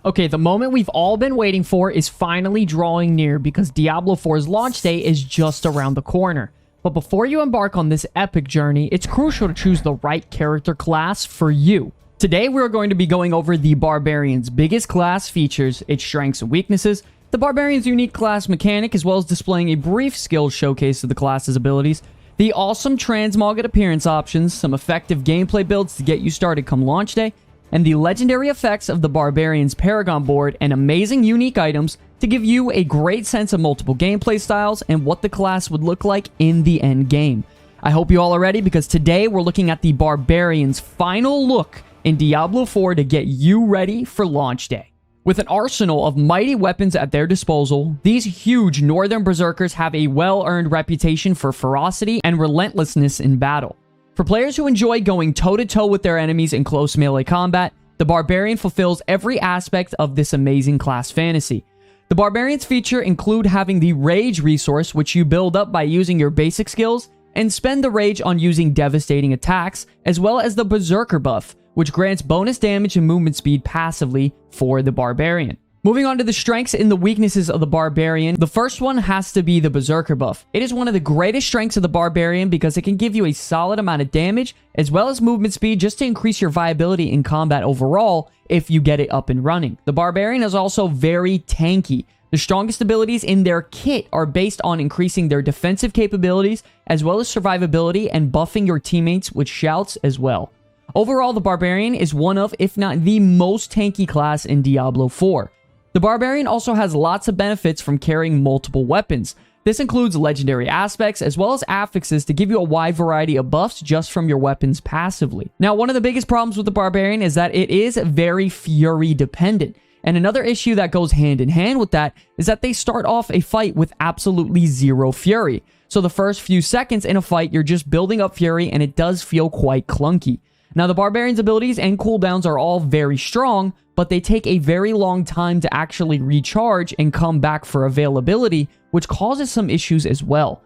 Okay, the moment we've all been waiting for is finally drawing near because Diablo 4's launch day is just around the corner. But before you embark on this epic journey, it's crucial to choose the right character class for you. Today, we're going to be going over the Barbarian's biggest class features, its strengths and weaknesses, the Barbarian's unique class mechanic, as well as displaying a brief skill showcase of the class's abilities, the awesome transmog appearance options, some effective gameplay builds to get you started come launch day, and the legendary effects of the Barbarian's Paragon board and amazing unique items to give you a great sense of multiple gameplay styles and what the class would look like in the end game. I hope you all are ready because today we're looking at the Barbarian's final look in Diablo 4 to get you ready for launch day. With an arsenal of mighty weapons at their disposal, these huge Northern Berserkers have a well-earned reputation for ferocity and relentlessness in battle. For players who enjoy going toe-to-toe with their enemies in close melee combat, the Barbarian fulfills every aspect of this amazing class fantasy. The Barbarian's feature include having the Rage resource, which you build up by using your basic skills, and spend the Rage on using devastating attacks, as well as the Berserker buff, which grants bonus damage and movement speed passively for the Barbarian. Moving on to the strengths and the weaknesses of the Barbarian, the first one has to be the Berserker buff. It is one of the greatest strengths of the Barbarian because it can give you a solid amount of damage as well as movement speed just to increase your viability in combat overall if you get it up and running. The Barbarian is also very tanky. The strongest abilities in their kit are based on increasing their defensive capabilities as well as survivability and buffing your teammates with shouts as well. Overall, the Barbarian is one of, if not the most tanky class in Diablo 4. The Barbarian also has lots of benefits from carrying multiple weapons. This includes legendary aspects as well as affixes to give you a wide variety of buffs just from your weapons passively. Now, one of the biggest problems with the Barbarian is that it is very Fury dependent. And another issue that goes hand in hand with that is that they start off a fight with absolutely zero Fury. So the first few seconds in a fight, you're just building up Fury and it does feel quite clunky. Now, the Barbarian's abilities and cooldowns are all very strong, but they take a very long time to actually recharge and come back for availability, which causes some issues as well.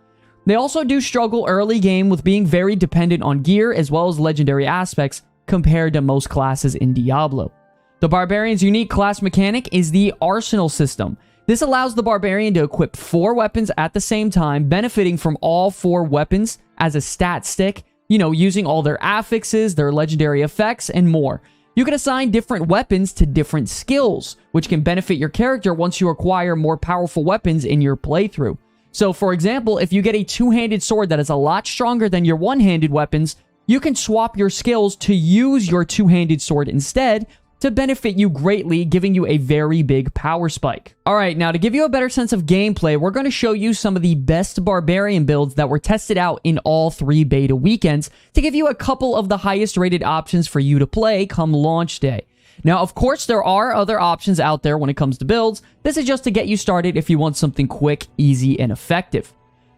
They also do struggle early game with being very dependent on gear as well as legendary aspects compared to most classes in Diablo. The Barbarian's unique class mechanic is the Arsenal system. This allows the Barbarian to equip 4 weapons at the same time, benefiting from all 4 weapons as a stat stick, using all their affixes, their legendary effects, and more. You can assign different weapons to different skills, which can benefit your character once you acquire more powerful weapons in your playthrough. So, for example, if you get a two-handed sword that is a lot stronger than your one-handed weapons, you can swap your skills to use your two-handed sword instead to benefit you greatly, giving you a very big power spike. Alright, now to give you a better sense of gameplay, we're going to show you some of the best Barbarian builds that were tested out in all 3 beta weekends to give you a couple of the highest rated options for you to play come launch day. Now, of course, there are other options out there when it comes to builds. This is just to get you started if you want something quick, easy, and effective.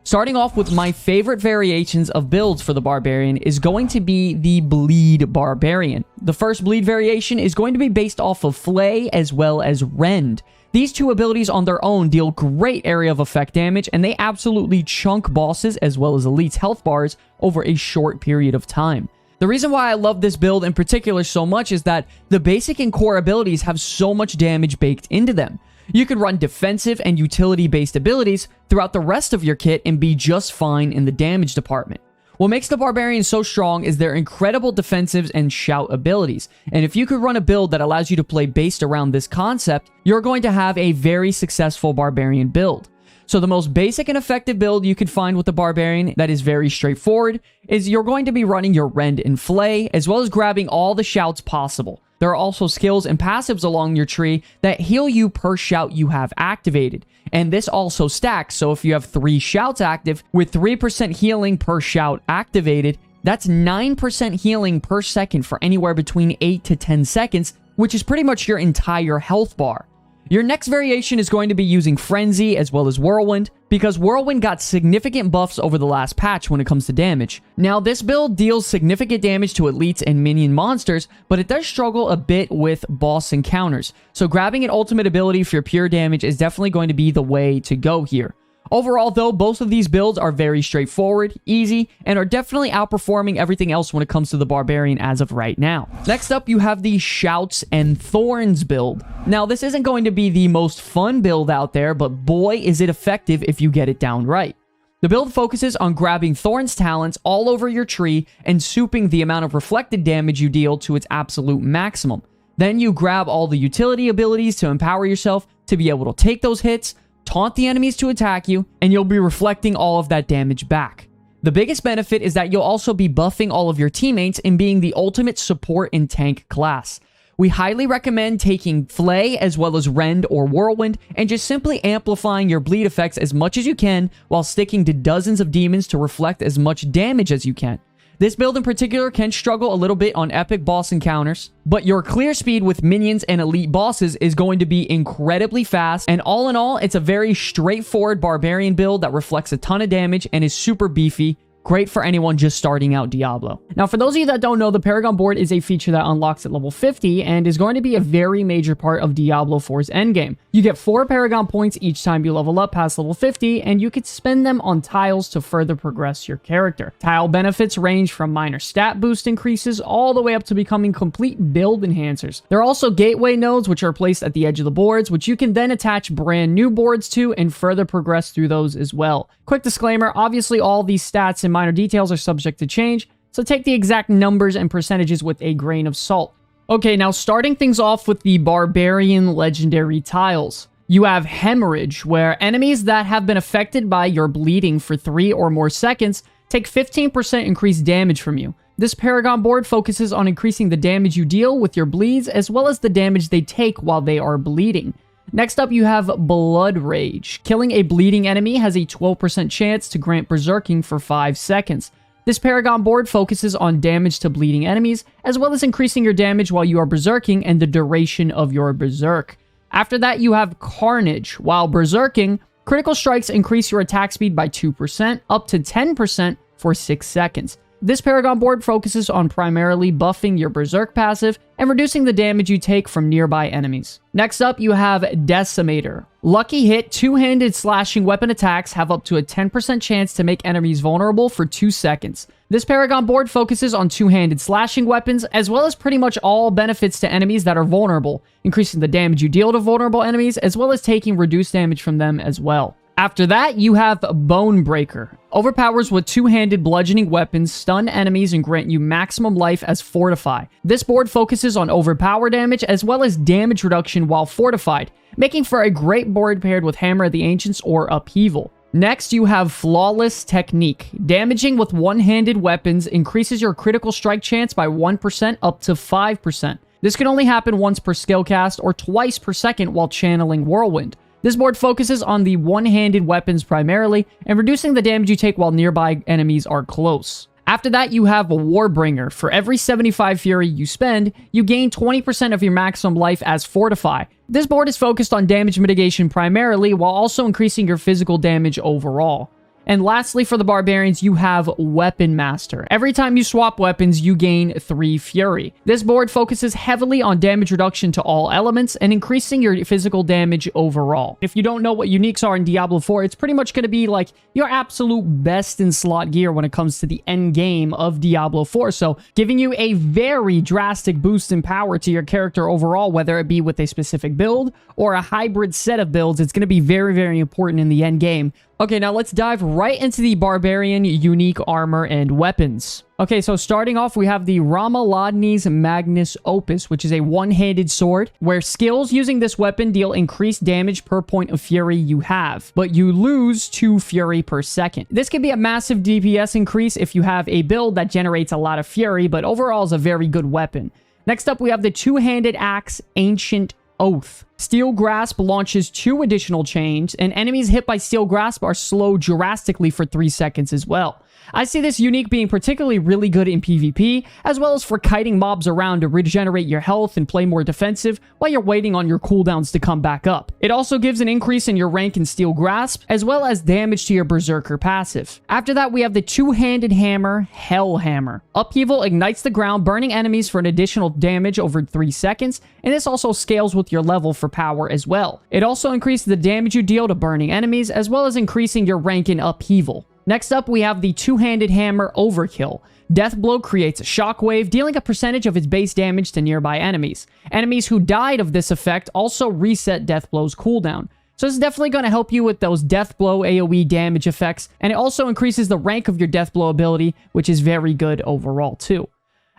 Starting off with my favorite variations of builds for the Barbarian is going to be the Bleed Barbarian. The first Bleed variation is going to be based off of Flay as well as Rend. These 2 abilities on their own deal great area of effect damage, and they absolutely chunk bosses as well as elites' health bars over a short period of time. The reason why I love this build in particular so much is that the basic and core abilities have so much damage baked into them. You can run defensive and utility-based abilities throughout the rest of your kit and be just fine in the damage department. What makes the Barbarian so strong is their incredible defensives and shout abilities, and if you could run a build that allows you to play based around this concept, you're going to have a very successful Barbarian build. So the most basic and effective build you can find with the Barbarian that is very straightforward is you're going to be running your Rend and Flay, as well as grabbing all the shouts possible. There are also skills and passives along your tree that heal you per shout you have activated. And this also stacks, so if you have 3 shouts active with 3% healing per shout activated, that's 9% healing per second for anywhere between 8 to 10 seconds, which is pretty much your entire health bar. Your next variation is going to be using Frenzy as well as Whirlwind, because Whirlwind got significant buffs over the last patch when it comes to damage. Now, this build deals significant damage to elites and minion monsters, but it does struggle a bit with boss encounters, so grabbing an ultimate ability for your pure damage is definitely going to be the way to go here. Overall though, both of these builds are very straightforward, easy, and are definitely outperforming everything else when it comes to the Barbarian as of right now. Next up, you have the Shouts and Thorns build. Now, this isn't going to be the most fun build out there, but boy is it effective if you get it down right. The build focuses on grabbing Thorns talents all over your tree and souping the amount of reflected damage you deal to its absolute maximum. Then you grab all the utility abilities to empower yourself to be able to take those hits, taunt the enemies to attack you, and you'll be reflecting all of that damage back. The biggest benefit is that you'll also be buffing all of your teammates and being the ultimate support and tank class. We highly recommend taking Flay as well as Rend or Whirlwind and just simply amplifying your bleed effects as much as you can while sticking to dozens of demons to reflect as much damage as you can. This build in particular can struggle a little bit on epic boss encounters, but your clear speed with minions and elite bosses is going to be incredibly fast, and all in all, it's a very straightforward Barbarian build that reflects a ton of damage and is super beefy. Great for anyone just starting out Diablo. Now, for those of you that don't know, the Paragon board is a feature that unlocks at level 50 and is going to be a very major part of Diablo 4's endgame. You get 4 Paragon points each time you level up past level 50, and you could spend them on tiles to further progress your character. Tile benefits range from minor stat boost increases all the way up to becoming complete build enhancers. There are also gateway nodes, which are placed at the edge of the boards, which you can then attach brand new boards to and further progress through those as well. Quick disclaimer, obviously all these stats and minor details are subject to change, so take the exact numbers and percentages with a grain of salt. Okay, now starting things off with the Barbarian legendary tiles. You have Hemorrhage, where enemies that have been affected by your bleeding for 3 or more seconds take 15% increased damage from you. This Paragon board focuses on increasing the damage you deal with your bleeds as well as the damage they take while they are bleeding. Next up, you have Blood Rage. Killing a bleeding enemy has a 12% chance to grant Berserking for 5 seconds. This Paragon board focuses on damage to bleeding enemies, as well as increasing your damage while you are Berserking and the duration of your Berserk. After that, you have Carnage. While Berserking, critical strikes increase your attack speed by 2%, up to 10% for 6 seconds. This Paragon board focuses on primarily buffing your Berserk passive and reducing the damage you take from nearby enemies. Next up, you have Decimator. Lucky hit two-handed slashing weapon attacks have up to a 10% chance to make enemies vulnerable for 2 seconds. This Paragon board focuses on two-handed slashing weapons, as well as pretty much all benefits to enemies that are vulnerable, increasing the damage you deal to vulnerable enemies, as well as taking reduced damage from them as well. After that, you have Bone Breaker. Overpowers with two-handed bludgeoning weapons, stun enemies, and grant you maximum life as Fortify. This board focuses on overpower damage as well as damage reduction while fortified, making for a great board paired with Hammer of the Ancients or Upheaval. Next, you have Flawless Technique. Damaging with one-handed weapons increases your critical strike chance by 1% up to 5%. This can only happen once per skill cast or twice per second while channeling Whirlwind. This board focuses on the one-handed weapons primarily, and reducing the damage you take while nearby enemies are close. After that, you have Warbringer. For every 75 Fury you spend, you gain 20% of your maximum life as Fortify. This board is focused on damage mitigation primarily, while also increasing your physical damage overall. And lastly, for the Barbarians, you have Weapon Master. Every time you swap weapons, you gain 3 Fury. This board focuses heavily on damage reduction to all elements and increasing your physical damage overall. If you don't know what uniques are in Diablo 4, it's pretty much going to be like your absolute best in slot gear when it comes to the end game of Diablo 4. So giving you a very drastic boost in power to your character overall, whether it be with a specific build or a hybrid set of builds, it's going to be very, very important in the end game. Okay, now let's dive right into the Barbarian unique armor and weapons. Okay, so starting off, we have the Ramaladni's Magnus Opus, which is a one-handed sword, where skills using this weapon deal increased damage per point of fury you have, but you lose 2 fury per second. This can be a massive DPS increase if you have a build that generates a lot of fury, but overall is a very good weapon. Next up, we have the two-handed axe Ancient Oath. Steel Grasp launches 2 additional chains, and enemies hit by Steel Grasp are slowed drastically for 3 seconds as well. I see this unique being particularly really good in PvP, as well as for kiting mobs around to regenerate your health and play more defensive while you're waiting on your cooldowns to come back up. It also gives an increase in your rank in Steel Grasp, as well as damage to your Berserker passive. After that, we have the two-handed hammer, Hellhammer. Upheaval ignites the ground, burning enemies for an additional damage over 3 seconds, and this also scales with your level for for power as well. It also increases the damage you deal to burning enemies, as well as increasing your rank in upheaval. Next up, we have the two-handed hammer Overkill. Death Blow creates a shockwave, dealing a percentage of its base damage to nearby enemies. Enemies who died of this effect also reset Death Blow's cooldown. So this is definitely going to help you with those Death Blow AoE damage effects, and it also increases the rank of your Death Blow ability, which is very good overall too.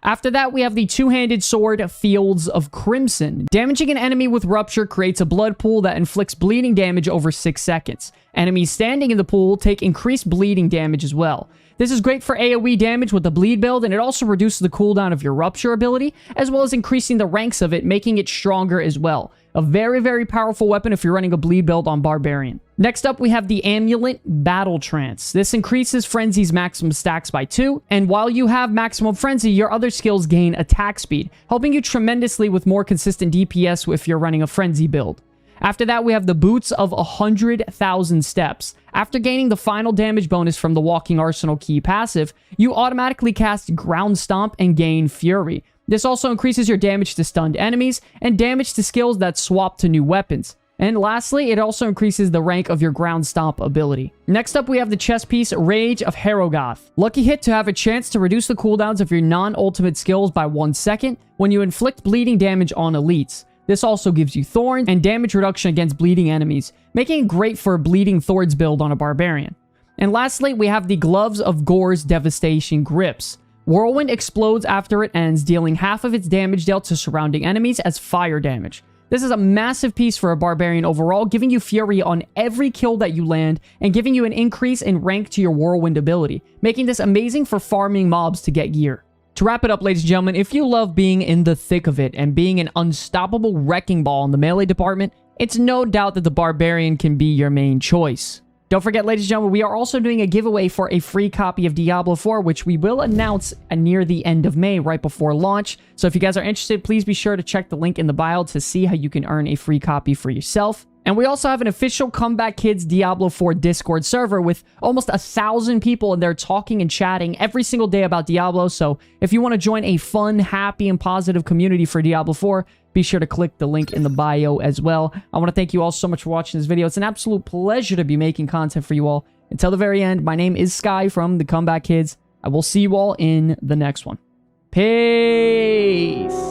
After that, we have the two-handed sword Fields of Crimson. Damaging an enemy with Rupture creates a blood pool that inflicts bleeding damage over 6 seconds. Enemies standing in the pool take increased bleeding damage as well. This is great for AoE damage with the bleed build, and it also reduces the cooldown of your Rupture ability, as well as increasing the ranks of it, making it stronger as well. A very, very powerful weapon if you're running a bleed build on Barbarian. Next up, we have the Amulet Battle Trance. This increases Frenzy's maximum stacks by 2, and while you have maximum Frenzy, your other skills gain attack speed, helping you tremendously with more consistent DPS if you're running a Frenzy build. After that, we have the Boots of 100,000 Steps. After gaining the final damage bonus from the Walking Arsenal key passive, you automatically cast Ground Stomp and gain Fury. This also increases your damage to stunned enemies and damage to skills that swap to new weapons. And lastly, it also increases the rank of your Ground Stomp ability. Next up, we have the chess piece Rage of Herogoth. Lucky hit to have a chance to reduce the cooldowns of your non-ultimate skills by 1 second when you inflict bleeding damage on elites. This also gives you Thorns and damage reduction against bleeding enemies, making it great for a bleeding Thorns build on a Barbarian. And lastly, we have the Gloves of Gore's Devastation Grips. Whirlwind explodes after it ends, dealing half of its damage dealt to surrounding enemies as fire damage. This is a massive piece for a Barbarian overall, giving you Fury on every kill that you land, and giving you an increase in rank to your Whirlwind ability, making this amazing for farming mobs to get gear. To wrap it up, ladies and gentlemen, if you love being in the thick of it and being an unstoppable wrecking ball in the melee department, it's no doubt that the Barbarian can be your main choice. Don't forget, ladies and gentlemen, we are also doing a giveaway for a free copy of Diablo 4, which we will announce near the end of May, right before launch. So if you guys are interested, please be sure to check the link in the bio to see how you can earn a free copy for yourself. And we also have an official Comeback Kids Diablo 4 Discord server with almost 1,000 people in there talking and chatting every single day about Diablo. So if you want to join a fun, happy, and positive community for Diablo 4, be sure to click the link in the bio as well. I want to thank you all so much for watching this video. It's an absolute pleasure to be making content for you all. Until the very end, my name is Sky from the Comeback Kids. I will see you all in the next one. Peace!